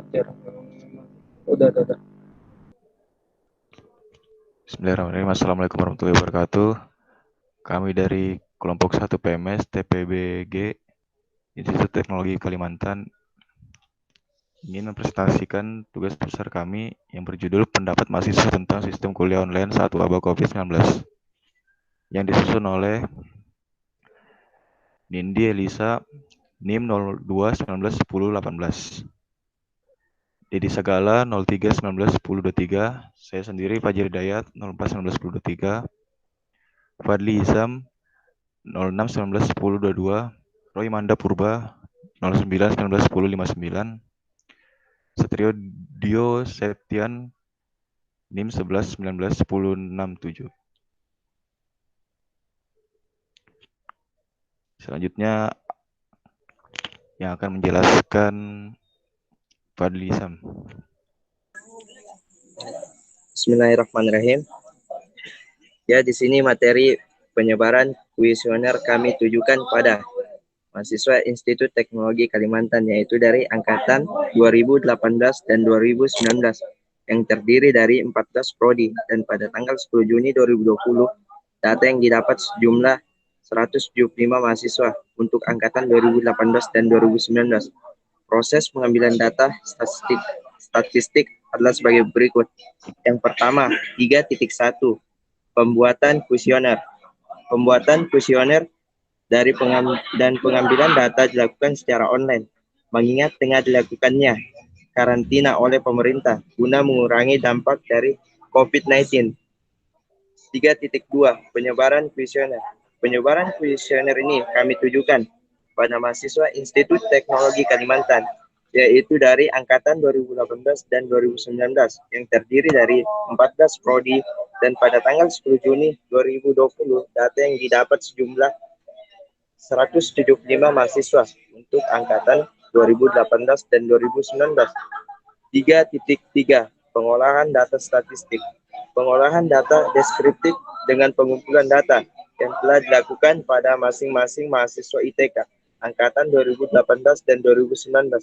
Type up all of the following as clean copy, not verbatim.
jarang memang. Udah. Bismillahirrahmanirrahim. Assalamualaikum warahmatullahi wabarakatuh. Kami dari kelompok 1 PMS TPBG Institut Teknologi Kalimantan ingin mempresentasikan tugas besar kami yang berjudul Pendapat Mahasiswa tentang Sistem Kuliah Online saat Wabah COVID-19 yang disusun oleh Nindi Elisa NIM 02 19 10 18. Dedi Sagala 03 19 10 23. Saya sendiri Fajar Hidayat 04 19 10 23. Fadli Izam 06 19 10 22. Roy Manda Purba 09 19 10 59. Satrio Dio Septian NIM 11 19 10 67. Selanjutnya yang akan menjelaskan Fadli Izam. Bismillahirrahmanirrahim. Ya, di sini materi penyebaran kuesioner kami tujukan pada mahasiswa Institut Teknologi Kalimantan, yaitu dari angkatan 2018 dan 2019 yang terdiri dari 14 prodi, dan pada tanggal 10 Juni 2020 data yang didapat sejumlah 175 mahasiswa untuk angkatan 2018 dan 2019. Proses pengambilan data statistik adalah sebagai berikut. Yang pertama, 3.1 pembuatan kuesioner. Pembuatan kuesioner dan pengambilan data dilakukan secara online, mengingat tengah dilakukannya karantina oleh pemerintah guna mengurangi dampak dari COVID-19. 3.2 penyebaran kuesioner. Penyebaran kuesioner ini kami tujukan pada mahasiswa Institut Teknologi Kalimantan, yaitu dari angkatan 2018 dan 2019 yang terdiri dari 14 prodi, dan pada tanggal 10 Juni 2020 data yang didapat sejumlah 175 mahasiswa untuk angkatan 2018 dan 2019. 3.3 pengolahan data statistik. Pengolahan data deskriptif dengan pengumpulan data yang telah dilakukan pada masing-masing mahasiswa ITK angkatan 2018 dan 2019.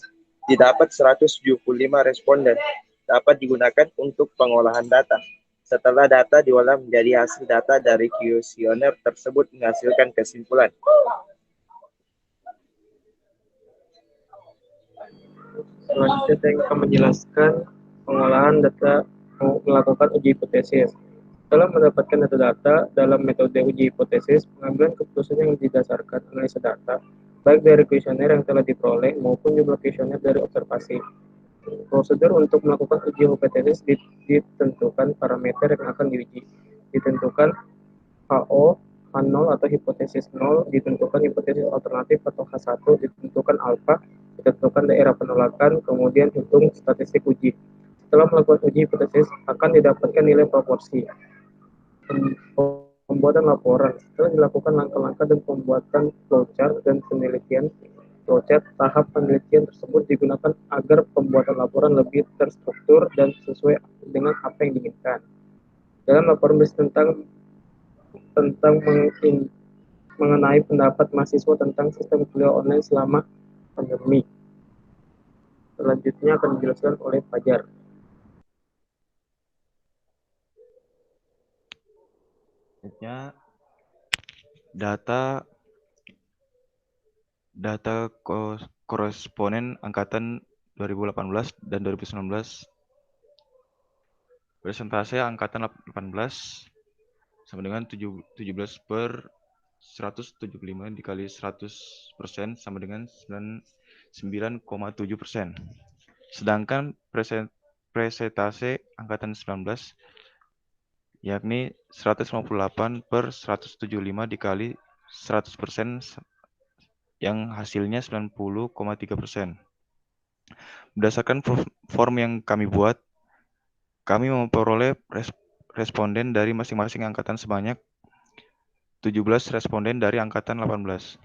Didapat 175 responden dapat digunakan untuk pengolahan data. Setelah data diolah menjadi hasil data dari kuesioner tersebut menghasilkan kesimpulan. Selanjutnya saya akan menjelaskan pengolahan data melakukan uji hipotesis. Setelah mendapatkan data-data dalam metode uji hipotesis, pengambilan keputusan yang didasarkan analisa data, baik dari kuesioner yang telah diperoleh maupun jumlah kuesioner dari observasi. Prosedur untuk melakukan uji hipotesis ditentukan parameter yang akan diuji. Ditentukan HO, H0 atau hipotesis 0, ditentukan hipotesis alternatif atau H1, ditentukan alfa, ditentukan daerah penolakan, kemudian hitung statistik uji. Setelah melakukan uji hipotesis, akan didapatkan nilai proporsi. Pembuatan laporan. Setelah dilakukan langkah-langkah dan pembuatan flowchart dan penelitian, flowchart tahap penelitian tersebut digunakan agar pembuatan laporan lebih terstruktur dan sesuai dengan apa yang diinginkan. Dalam laporan berisi tentang mengenai pendapat mahasiswa tentang sistem kuliah online selama pandemi. Selanjutnya akan dijelaskan oleh Fajar. Selanjutnya data koresponen angkatan 2018 dan 2019. Persentase angkatan 18 sama dengan 17 per 175 dikali 100% sama dengan 9,7%. Sedangkan presentase angkatan 19 yakni 158 per 175 dikali 100% yang hasilnya 90,3%. Berdasarkan form yang kami buat, kami memperoleh responden dari masing-masing angkatan sebanyak 17 responden dari angkatan 18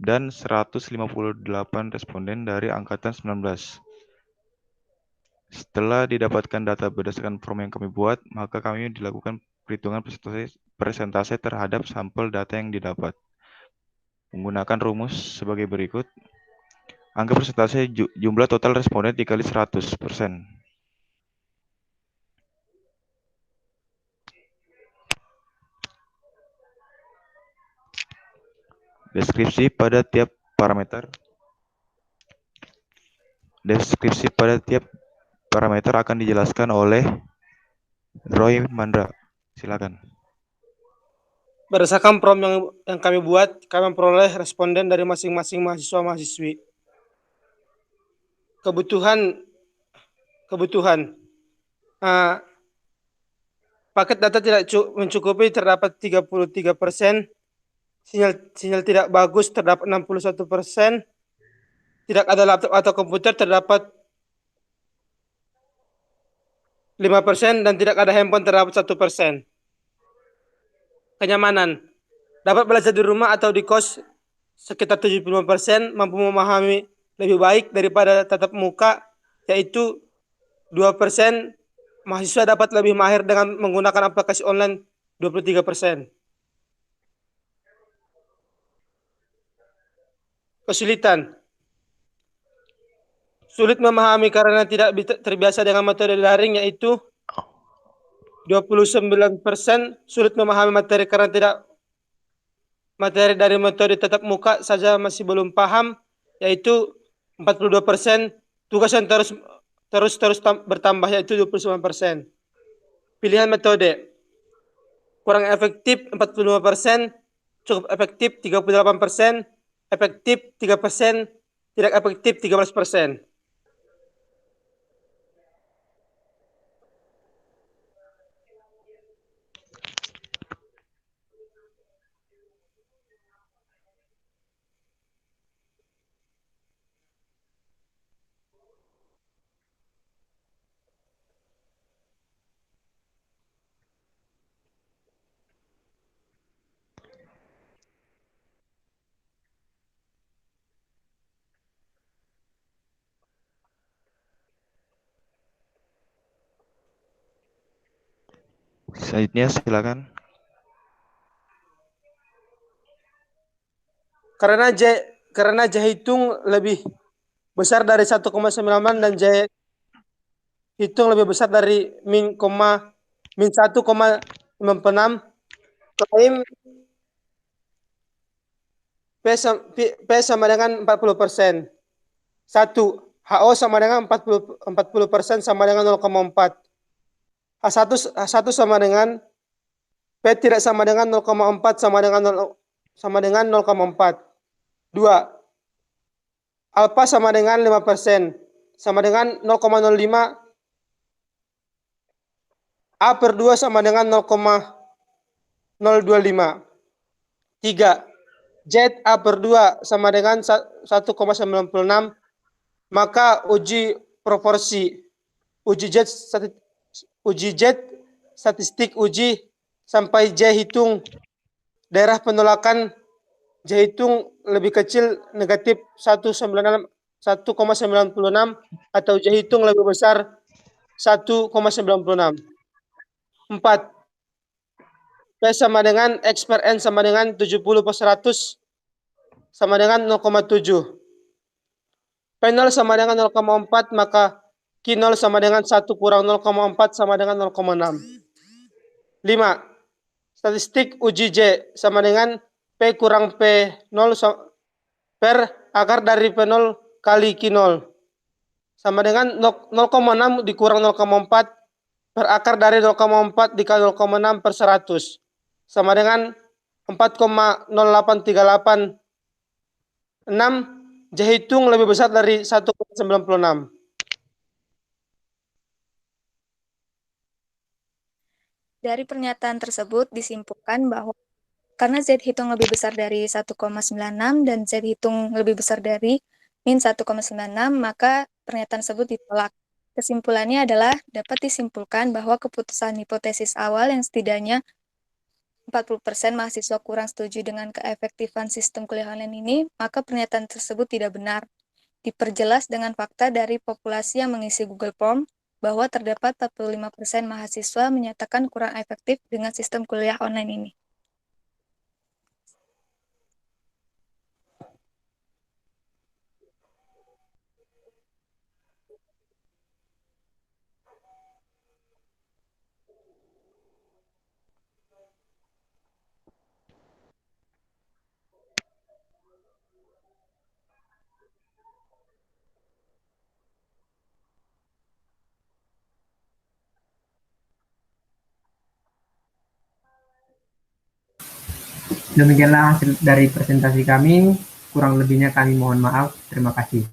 dan 158 responden dari angkatan 19. Setelah didapatkan data berdasarkan form yang kami buat, maka kami dilakukan perhitungan persentase terhadap sampel data yang didapat. Menggunakan rumus sebagai berikut. Angka persentase jumlah total responden dikali 100%. Deskripsi pada tiap parameter. Deskripsi pada tiap parameter akan dijelaskan oleh Roy Mandra. Silakan. Berdasarkan prompt yang kami buat, kami memperoleh responden dari masing-masing mahasiswa-mahasiswi. Kebutuhan paket data tidak mencukupi terdapat 33%, sinyal tidak bagus terdapat 61%, tidak ada laptop atau komputer terdapat 5%, dan tidak ada handphone terdapat 1%. Kenyamanan, dapat belajar di rumah atau di kos sekitar 75%, mampu memahami lebih baik daripada tatap muka, yaitu 2%, mahasiswa dapat lebih mahir dengan menggunakan aplikasi online 23%. Kesulitan, sulit memahami karena tidak terbiasa dengan metode daring, yaitu 29%, sulit memahami materi karena materi dari metode tatap muka saja masih belum paham, yaitu 42%, tugas yang terus bertambah, yaitu 29%. Pilihan metode, kurang efektif 45%, cukup efektif 38%, efektif 3%, tidak efektif 13%. Selanjutnya silakan. Karena J hitung lebih besar dari 1,9 dan J hitung lebih besar dari min 1,56, klaim P sama dengan 40%. 1. HO sama dengan 40% sama dengan 0,4. H1 sama dengan P tidak sama dengan 0,4 sama dengan 0,4. 2. Alpha sama dengan 5% sama dengan 0,05. A per 2 sama dengan 0,025. 3. Z A per 2 sama dengan 1,96. Maka uji proporsi, uji Z statistik uji sampai J hitung daerah penolakan J hitung lebih kecil negatif 1,96 atau J hitung lebih besar 1,96. 4. P sama dengan X per N sama dengan 70/100 sama dengan 0,7. P0 sama dengan 0,4, maka Q0 sama dengan 1 kurang 0,4 sama dengan 0,6. 5. Statistik uji J sama dengan P kurang P0 per akar dari P0 kali Q0 sama dengan 0,6 dikurang 0,4 per akar dari 0,4 dikali 0,6 per 100 sama dengan 4,08386. J hitung lebih besar dari 1,96. Dari pernyataan tersebut disimpulkan bahwa karena Z hitung lebih besar dari 1,96 dan Z hitung lebih besar dari min 1,96, maka pernyataan tersebut ditolak. Kesimpulannya adalah dapat disimpulkan bahwa keputusan hipotesis awal yang setidaknya 40% mahasiswa kurang setuju dengan keefektifan sistem kuliah online ini, maka pernyataan tersebut tidak benar. Diperjelas dengan fakta dari populasi yang mengisi Google Form bahwa terdapat 45% mahasiswa menyatakan kurang efektif dengan sistem kuliah online ini. Demikianlah hasil dari presentasi kami. Kurang lebihnya kami mohon maaf. Terima kasih.